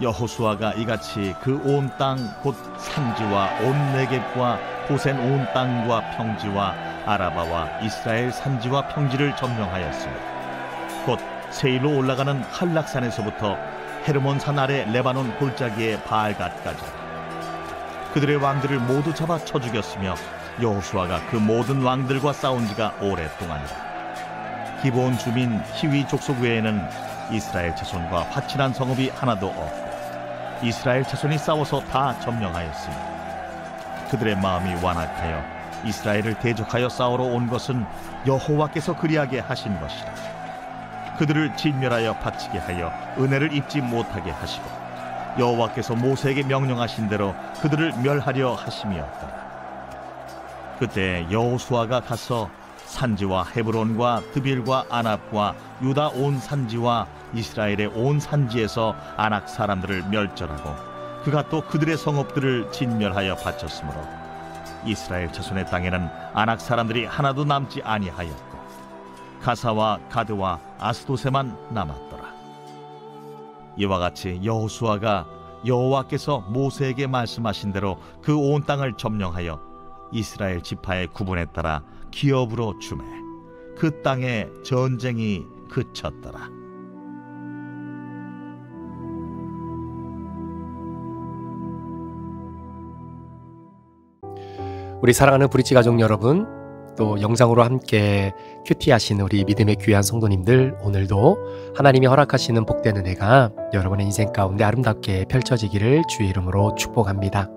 여호수아가 이같이 그 온 땅 곧 산지와 온 네겝과 고센 온 땅과 평지와 아라바와 이스라엘 산지와 평지를 점령하였습니다. 곧 세일로 올라가는 한락산에서부터 헤르몬산 아래 레바논 골짜기의 바알갓까지 그들의 왕들을 모두 잡아 쳐 죽였으며 여호수아가 그 모든 왕들과 싸운 지가 오랫동안이라. 기브온 주민 히위 족속 외에는 이스라엘 자손과 화친한 성읍이 하나도 없고 이스라엘 자손이 싸워서 다 점령하였습니다. 그들의 마음이 완악하여 이스라엘을 대적하여 싸우러 온 것은 여호와께서 그리하게 하신 것이라. 그들을 진멸하여 바치게 하여 은혜를 입지 못하게 하시고 여호와께서 모세에게 명령하신 대로 그들을 멸하려 하심이었더라. 그때 여호수아가 가서 산지와 헤브론과 드빌과 아납과 유다 온 산지와 이스라엘의 온 산지에서 아낙 사람들을 멸절하고 그가 또 그들의 성읍들을 진멸하여 바쳤으므로 이스라엘 자손의 땅에는 아낙 사람들이 하나도 남지 아니하였고 가사와 가드와 아스도세만 남았더라. 이와 같이 여호수아가 여호와께서 모세에게 말씀하신 대로 그 온 땅을 점령하여 이스라엘 지파의 구분에 따라 기업으로 주매 그 땅에 전쟁이 그쳤더라. 우리 사랑하는 브릿지 가족 여러분, 또 영상으로 함께 큐티하시는 우리 믿음의 귀한 성도님들, 오늘도 하나님이 허락하시는 복된 은혜가 여러분의 인생 가운데 아름답게 펼쳐지기를 주의 이름으로 축복합니다.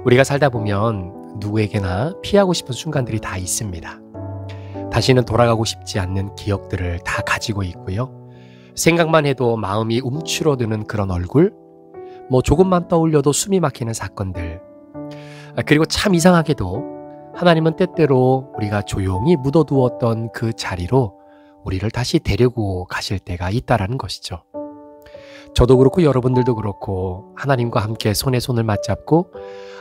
우리가 살다 보면 누구에게나 피하고 싶은 순간들이 다 있습니다. 다시는 돌아가고 싶지 않는 기억들을 다 가지고 있고요. 생각만 해도 마음이 움츠러드는 그런 얼굴, 조금만 떠올려도 숨이 막히는 사건들, 그리고 참 이상하게도 하나님은 때때로 우리가 조용히 묻어두었던 그 자리로 우리를 다시 데리고 가실 때가 있다라는 것이죠. 저도 그렇고 여러분들도 그렇고 하나님과 함께 손에 손을 맞잡고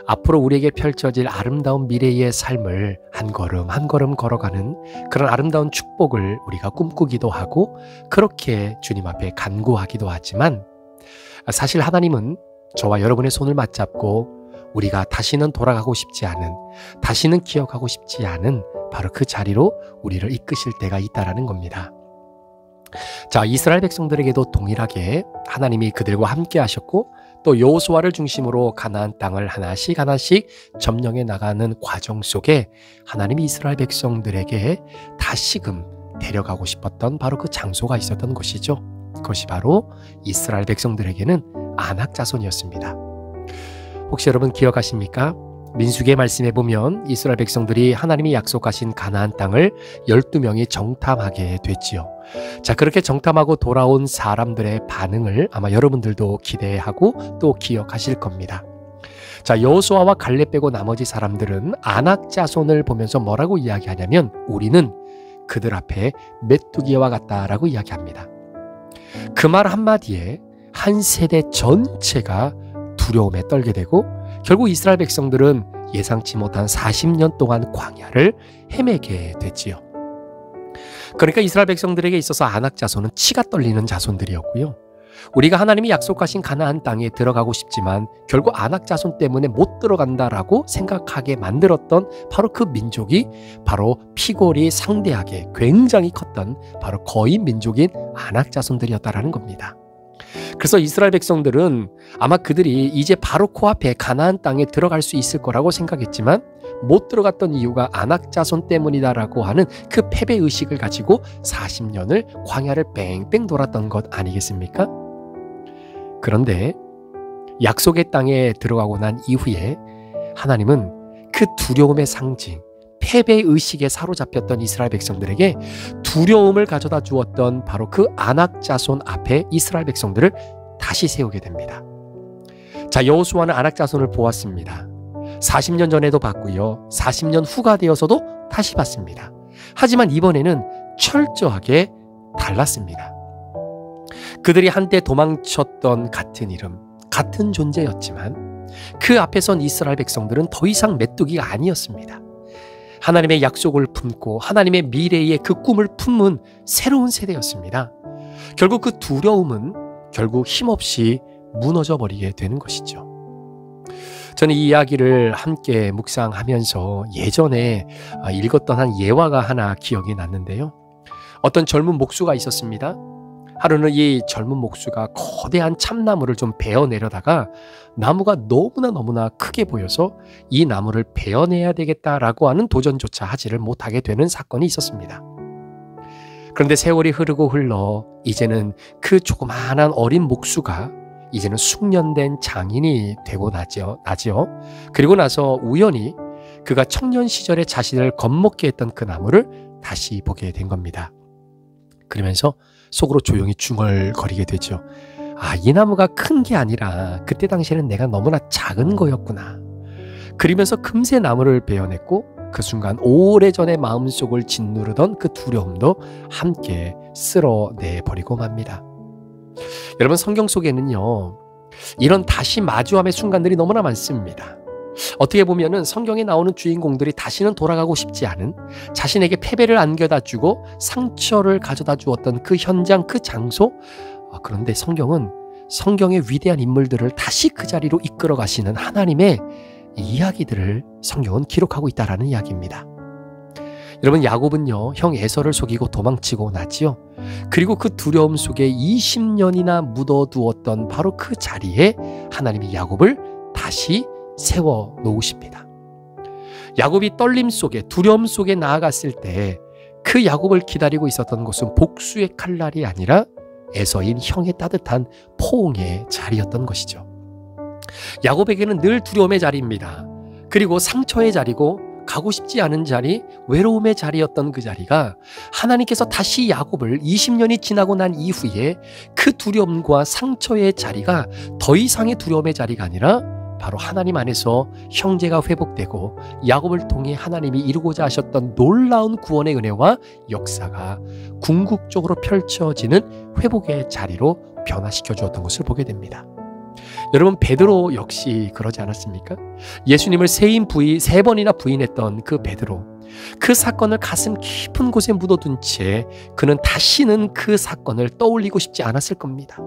앞으로 우리에게 펼쳐질 아름다운 미래의 삶을 한 걸음 한 걸음 걸어가는 그런 아름다운 축복을 우리가 꿈꾸기도 하고 그렇게 주님 앞에 간구하기도 하지만, 사실 하나님은 저와 여러분의 손을 맞잡고 우리가 다시는 돌아가고 싶지 않은, 다시는 기억하고 싶지 않은 바로 그 자리로 우리를 이끄실 때가 있다라는 겁니다. 자, 이스라엘 백성들에게도 동일하게 하나님이 그들과 함께 하셨고 또 여호수아를 중심으로 가나안 땅을 하나씩 하나씩 점령해 나가는 과정 속에 하나님이 이스라엘 백성들에게 다시금 데려가고 싶었던 바로 그 장소가 있었던 곳이죠. 그것이 바로 이스라엘 백성들에게는 아낙 자손이었습니다. 혹시 여러분 기억하십니까? 민수기의 말씀에 보면 이스라엘 백성들이 하나님이 약속하신 가나안 땅을 12명이 정탐하게 됐지요. 자, 그렇게 정탐하고 돌아온 사람들의 반응을 아마 여러분들도 기대하고 또 기억하실 겁니다. 자, 여호수아와 갈렙 빼고 나머지 사람들은 아낙 자손을 보면서 뭐라고 이야기하냐면 우리는 그들 앞에 메뚜기와 같다라고 이야기합니다. 그 말 한마디에 한 세대 전체가 두려움에 떨게 되고 결국 이스라엘 백성들은 예상치 못한 40년 동안 광야를 헤매게 됐지요. 그러니까 이스라엘 백성들에게 있어서 아낙 자손은 치가 떨리는 자손들이었고요. 우리가 하나님이 약속하신 가나안 땅에 들어가고 싶지만 결국 아낙 자손 때문에 못 들어간다라고 생각하게 만들었던 바로 그 민족이 바로 피골이 상대하게 굉장히 컸던 바로 거인 민족인 아낙 자손들이었다라는 겁니다. 그래서 이스라엘 백성들은 아마 그들이 이제 바로 코앞에 가나안 땅에 들어갈 수 있을 거라고 생각했지만 못 들어갔던 이유가 아낙 자손 때문이다라고 하는 그 패배의식을 가지고 40년을 광야를 뺑뺑 돌았던 것 아니겠습니까? 그런데 약속의 땅에 들어가고 난 이후에 하나님은 그 두려움의 상징, 패배의식에 사로잡혔던 이스라엘 백성들에게 두려움을 가져다 주었던 바로 그 아낙 자손 앞에 이스라엘 백성들을 다시 세우게 됩니다. 자, 여호수아는 아낙 자손을 보았습니다. 40년 전에도 봤고요. 40년 후가 되어서도 다시 봤습니다. 하지만 이번에는 철저하게 달랐습니다. 그들이 한때 도망쳤던 같은 이름, 같은 존재였지만 그 앞에 선 이스라엘 백성들은 더 이상 메뚜기가 아니었습니다. 하나님의 약속을 품고 하나님의 미래의 그 꿈을 품은 새로운 세대였습니다. 결국 그 두려움은 결국 힘없이 무너져 버리게 되는 것이죠. 저는 이 이야기를 함께 묵상하면서 예전에 읽었던 한 예화가 하나 기억이 났는데요. 어떤 젊은 목수가 있었습니다. 하루는 이 젊은 목수가 거대한 참나무를 좀 베어내려다가 나무가 너무나 크게 보여서 이 나무를 베어내야 되겠다라고 하는 도전조차 하지를 못하게 되는 사건이 있었습니다. 그런데 세월이 흐르고 흘러 이제는 그 조그마한 어린 목수가 이제는 숙련된 장인이 되고 나죠. 그리고 나서 우연히 그가 청년 시절에 자신을 겁먹게 했던 그 나무를 다시 보게 된 겁니다. 그러면서 속으로 조용히 중얼거리게 되죠. 이 나무가 큰 게 아니라 그때 당시에는 내가 너무나 작은 거였구나. 그러면서 금세 나무를 베어냈고 그 순간 오래전에 마음속을 짓누르던 그 두려움도 함께 쓸어내버리고 맙니다. 여러분, 성경 속에는요, 이런 다시 마주함의 순간들이 너무나 많습니다. 어떻게 보면은 성경에 나오는 주인공들이 다시는 돌아가고 싶지 않은, 자신에게 패배를 안겨다 주고 상처를 가져다 주었던 그 현장, 그 장소, 그런데 성경은 성경의 위대한 인물들을 다시 그 자리로 이끌어 가시는 하나님의 이야기들을 성경은 기록하고 있다라는 이야기입니다. 여러분, 야곱은요, 형 에서를 속이고 도망치고 나지요. 그리고 그 두려움 속에 20년이나 묻어두었던 바로 그 자리에 하나님이 야곱을 다시 세워 놓으십니다. 야곱이 떨림 속에, 두려움 속에 나아갔을 때 그 야곱을 기다리고 있었던 것은 복수의 칼날이 아니라 에서인 형의 따뜻한 포옹의 자리였던 것이죠. 야곱에게는 늘 두려움의 자리입니다. 그리고 상처의 자리고 가고 싶지 않은 자리, 외로움의 자리였던 그 자리가 하나님께서 다시 야곱을 20년이 지나고 난 이후에 그 두려움과 상처의 자리가 더 이상의 두려움의 자리가 아니라 바로 하나님 안에서 형제가 회복되고 야곱을 통해 하나님이 이루고자 하셨던 놀라운 구원의 은혜와 역사가 궁극적으로 펼쳐지는 회복의 자리로 변화시켜 주었던 것을 보게 됩니다. 여러분, 베드로 역시 그러지 않았습니까? 예수님을 세 번이나 부인했던 그 베드로, 그 사건을 가슴 깊은 곳에 묻어둔 채 그는 다시는 그 사건을 떠올리고 싶지 않았을 겁니다.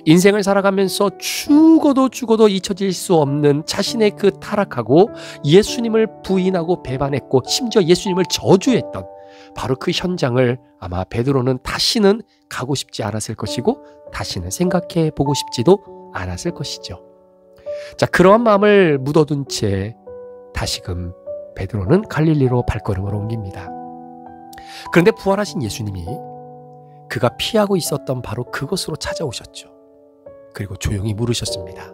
인생을 살아가면서 죽어도 잊혀질 수 없는 자신의 그 타락하고 예수님을 부인하고 배반했고 심지어 예수님을 저주했던 바로 그 현장을 아마 베드로는 다시는 가고 싶지 않았을 것이고 다시는 생각해 보고 싶지도 않았을 것이죠. 자, 그러한 마음을 묻어둔 채 다시금 베드로는 갈릴리로 발걸음을 옮깁니다. 그런데 부활하신 예수님이 그가 피하고 있었던 바로 그곳으로 찾아오셨죠. 그리고 조용히 물으셨습니다.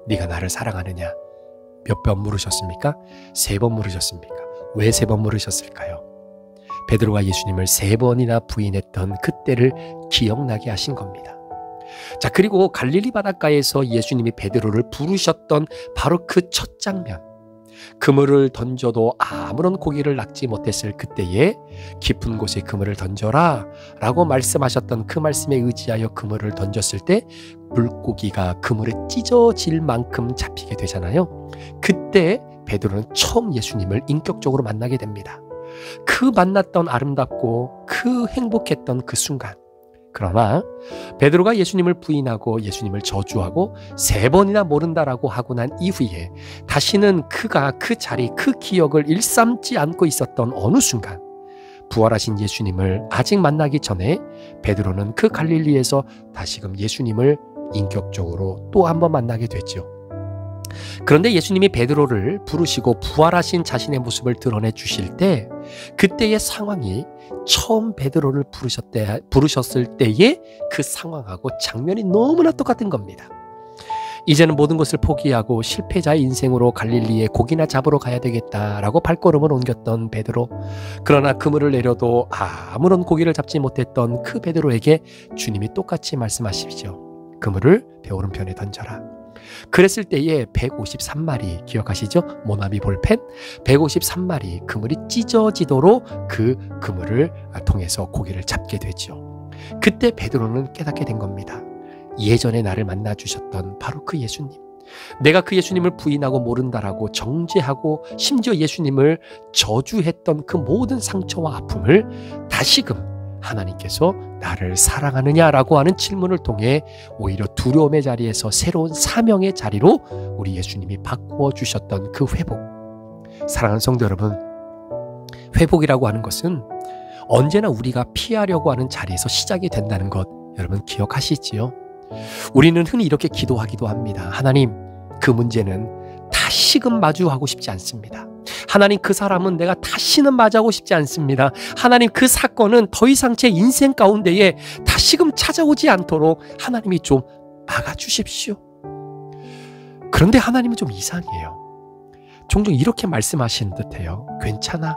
네가 나를 사랑하느냐? 몇 번 물으셨습니까? 3번 물으셨습니까? 왜 3번 물으셨을까요? 베드로가 예수님을 3번이나 부인했던 그때를 기억나게 하신 겁니다. 자, 그리고 갈릴리 바닷가에서 예수님이 베드로를 부르셨던 바로 그 첫 장면, 그물을 던져도 아무런 고기를 낚지 못했을 그때에 깊은 곳에 그물을 던져라 라고 말씀하셨던 그 말씀에 의지하여 그물을 던졌을 때 물고기가 그물에 찢어질 만큼 잡히게 되잖아요. 그때 베드로는 처음 예수님을 인격적으로 만나게 됩니다. 그 만났던 아름답고 그 행복했던 그 순간, 그러나 베드로가 예수님을 부인하고 예수님을 저주하고 3번이나 모른다라고 하고 난 이후에 다시는 그가 그 자리, 그 기억을 일삼지 않고 있었던 어느 순간 부활하신 예수님을 아직 만나기 전에 베드로는 그 갈릴리에서 다시금 예수님을 인격적으로 또 한 번 만나게 됐죠. 그런데 예수님이 베드로를 부르시고 부활하신 자신의 모습을 드러내 주실 때 그때의 상황이 처음 베드로를 부르셨을 때의 그 상황하고 장면이 너무나 똑같은 겁니다. 이제는 모든 것을 포기하고 실패자의 인생으로 갈릴리에 고기나 잡으러 가야 되겠다라고 발걸음을 옮겼던 베드로, 그러나 그물을 내려도 아무런 고기를 잡지 못했던 그 베드로에게 주님이 똑같이 말씀하시죠. 그물을 배 오른편에 던져라. 그랬을 때에 153마리 기억하시죠? 모나미 볼펜 153마리 그물이 찢어지도록 그 그물을 통해서 고기를 잡게 되죠. 그때 베드로는 깨닫게 된 겁니다. 예전에 나를 만나 주셨던 바로 그 예수님, 내가 그 예수님을 부인하고 모른다라고 정죄하고 심지어 예수님을 저주했던 그 모든 상처와 아픔을 다시금 하나님께서 나를 사랑하느냐라고 하는 질문을 통해 오히려 두려움의 자리에서 새로운 사명의 자리로 우리 예수님이 바꾸어 주셨던 그 회복. 사랑하는 성도 여러분, 회복이라고 하는 것은 언제나 우리가 피하려고 하는 자리에서 시작이 된다는 것 여러분 기억하시지요? 우리는 흔히 이렇게 기도하기도 합니다. 하나님, 그 문제는 다시금 마주하고 싶지 않습니다. 하나님, 그 사람은 내가 다시는 맞이하고 싶지 않습니다. 하나님, 그 사건은 더 이상 제 인생 가운데에 다시금 찾아오지 않도록 하나님이 좀 막아주십시오. 그런데 하나님은 좀 이상해요. 종종 이렇게 말씀하시는 듯해요. 괜찮아.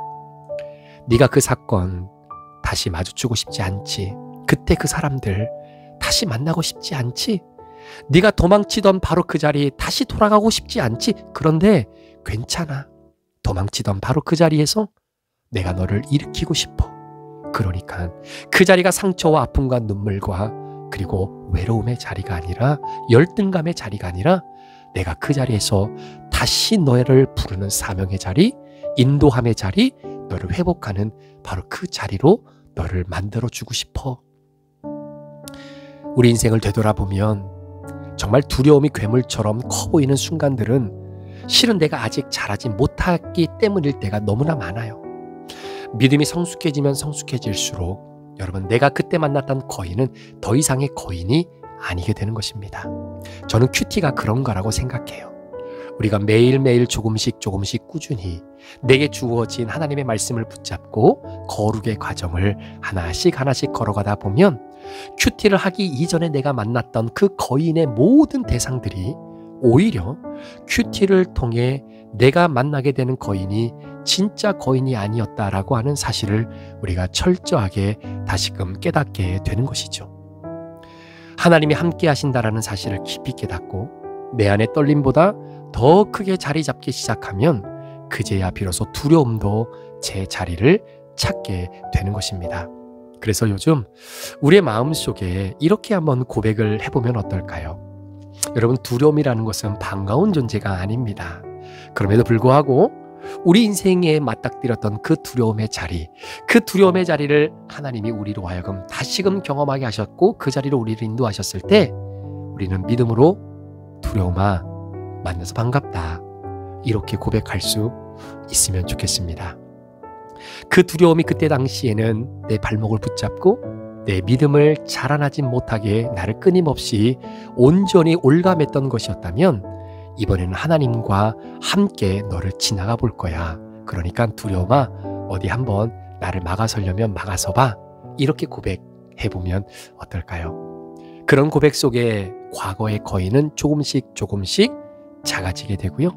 네가 그 사건 다시 마주치고 싶지 않지. 그때 그 사람들 다시 만나고 싶지 않지. 네가 도망치던 바로 그 자리에 다시 돌아가고 싶지 않지. 그런데 괜찮아. 도망치던 바로 그 자리에서 내가 너를 일으키고 싶어. 그러니까 그 자리가 상처와 아픔과 눈물과 그리고 외로움의 자리가 아니라 열등감의 자리가 아니라 내가 그 자리에서 다시 너를 부르는 사명의 자리, 인도함의 자리, 너를 회복하는 바로 그 자리로 너를 만들어주고 싶어. 우리 인생을 되돌아보면 정말 두려움이 괴물처럼 커 보이는 순간들은 실은 내가 아직 잘하지 못했기 때문일 때가 너무나 많아요. 믿음이 성숙해지면 성숙해질수록 여러분, 내가 그때 만났던 거인은 더 이상의 거인이 아니게 되는 것입니다. 저는 큐티가 그런 거라고 생각해요. 우리가 매일매일 조금씩 꾸준히 내게 주어진 하나님의 말씀을 붙잡고 거룩의 과정을 하나씩 걸어가다 보면 큐티를 하기 이전에 내가 만났던 그 거인의 모든 대상들이 오히려 큐티를 통해 내가 만나게 되는 거인이 진짜 거인이 아니었다라고 하는 사실을 우리가 철저하게 다시금 깨닫게 되는 것이죠. 하나님이 함께 하신다라는 사실을 깊이 깨닫고 내 안의 떨림보다 더 크게 자리 잡기 시작하면 그제야 비로소 두려움도 제 자리를 찾게 되는 것입니다. 그래서 요즘 우리의 마음속에 이렇게 한번 고백을 해보면 어떨까요? 여러분, 두려움이라는 것은 반가운 존재가 아닙니다. 그럼에도 불구하고 우리 인생에 맞닥뜨렸던 그 두려움의 자리, 그 두려움의 자리를 하나님이 우리로 하여금 다시금 경험하게 하셨고 그 자리로 우리를 인도하셨을 때 우리는 믿음으로 두려움아 만나서 반갑다 이렇게 고백할 수 있으면 좋겠습니다. 그 두려움이 그때 당시에는 내 발목을 붙잡고 내 믿음을 자라나지 못하게 나를 끊임없이 온전히 올감했던 것이었다면 이번에는 하나님과 함께 너를 지나가 볼 거야. 그러니까 두려움아 어디 한번 나를 막아서려면 막아서봐. 이렇게 고백해보면 어떨까요? 그런 고백 속에 과거의 거인은 조금씩 작아지게 되고요.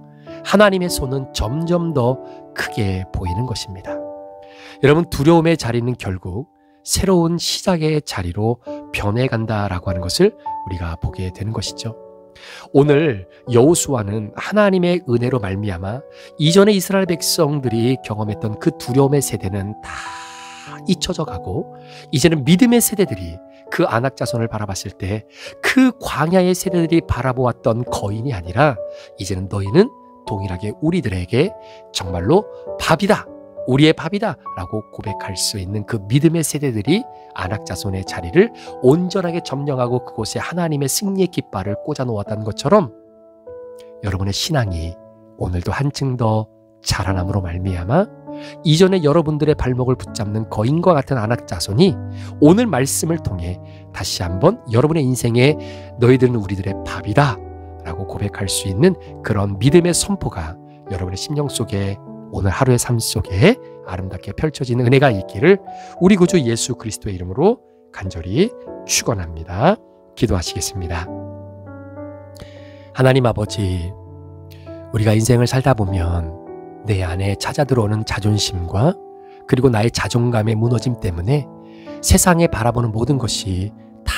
하나님의 손은 점점 더 크게 보이는 것입니다. 여러분, 두려움의 자리는 결국 새로운 시작의 자리로 변해간다라고 하는 것을 우리가 보게 되는 것이죠. 오늘 여호수아는 하나님의 은혜로 말미암아 이전에 이스라엘 백성들이 경험했던 그 두려움의 세대는 다 잊혀져 가고 이제는 믿음의 세대들이 그 아낙 자손을 바라봤을 때 그 광야의 세대들이 바라보았던 거인이 아니라 이제는 너희는 동일하게 우리들에게 정말로 밥이다. 우리의 밥이다 라고 고백할 수 있는 그 믿음의 세대들이 아낙 자손의 자리를 온전하게 점령하고 그곳에 하나님의 승리의 깃발을 꽂아 놓았다는 것처럼 여러분의 신앙이 오늘도 한층 더 자라남으로 말미암아 이전에 여러분들의 발목을 붙잡는 거인과 같은 아낙 자손이 오늘 말씀을 통해 다시 한번 여러분의 인생에 너희들은 우리들의 밥이다 라고 고백할 수 있는 그런 믿음의 선포가 여러분의 심령 속에 오늘 하루의 삶 속에 아름답게 펼쳐지는 은혜가 있기를 우리 구주 예수 그리스도의 이름으로 간절히 축원합니다. 기도하시겠습니다. 하나님 아버지, 우리가 인생을 살다 보면 내 안에 찾아 들어오는 자존심과 그리고 나의 자존감의 무너짐 때문에 세상에 바라보는 모든 것이 다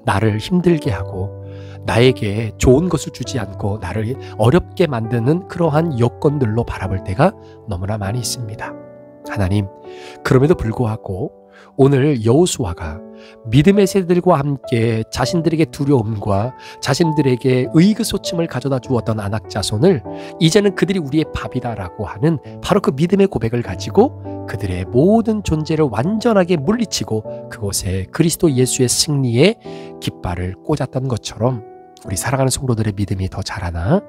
나를 힘들게 하고 나에게 좋은 것을 주지 않고 나를 어렵게 만드는 그러한 여건들로 바라볼 때가 너무나 많이 있습니다. 하나님, 그럼에도 불구하고 오늘 여호수아가 믿음의 세대들과 함께 자신들에게 두려움과 자신들에게 의기소침을 가져다 주었던 아낙 자손을 이제는 그들이 우리의 밥이다라고 하는 바로 그 믿음의 고백을 가지고 그들의 모든 존재를 완전하게 물리치고 그곳에 그리스도 예수의 승리의 깃발을 꽂았던 것처럼 우리 사랑하는 성도들의 믿음이 더 자라나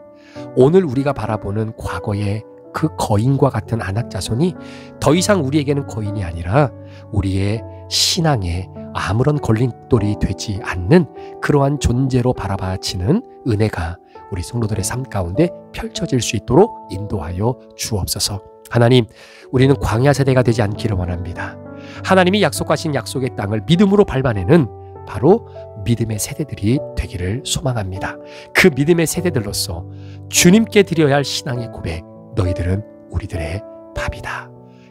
오늘 우리가 바라보는 과거의 그 거인과 같은 안악자손이 더 이상 우리에게는 거인이 아니라 우리의 신앙에 아무런 걸림돌이 되지 않는 그러한 존재로 바라봐지는 은혜가 우리 성도들의 삶 가운데 펼쳐질 수 있도록 인도하여 주옵소서. 하나님, 우리는 광야 세대가 되지 않기를 원합니다. 하나님이 약속하신 약속의 땅을 믿음으로 밟아내는 바로 믿음의 세대들이 되기를 소망합니다. 그 믿음의 세대들로서 주님께 드려야 할 신앙의 고백, 너희들은 우리들의 밥이다.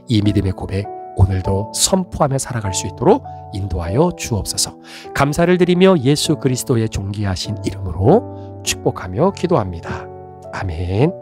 이 믿음의 고백 오늘도 선포하며 살아갈 수 있도록 인도하여 주옵소서. 감사를 드리며 예수 그리스도의 존귀하신 이름으로 축복하며 기도합니다. 아멘.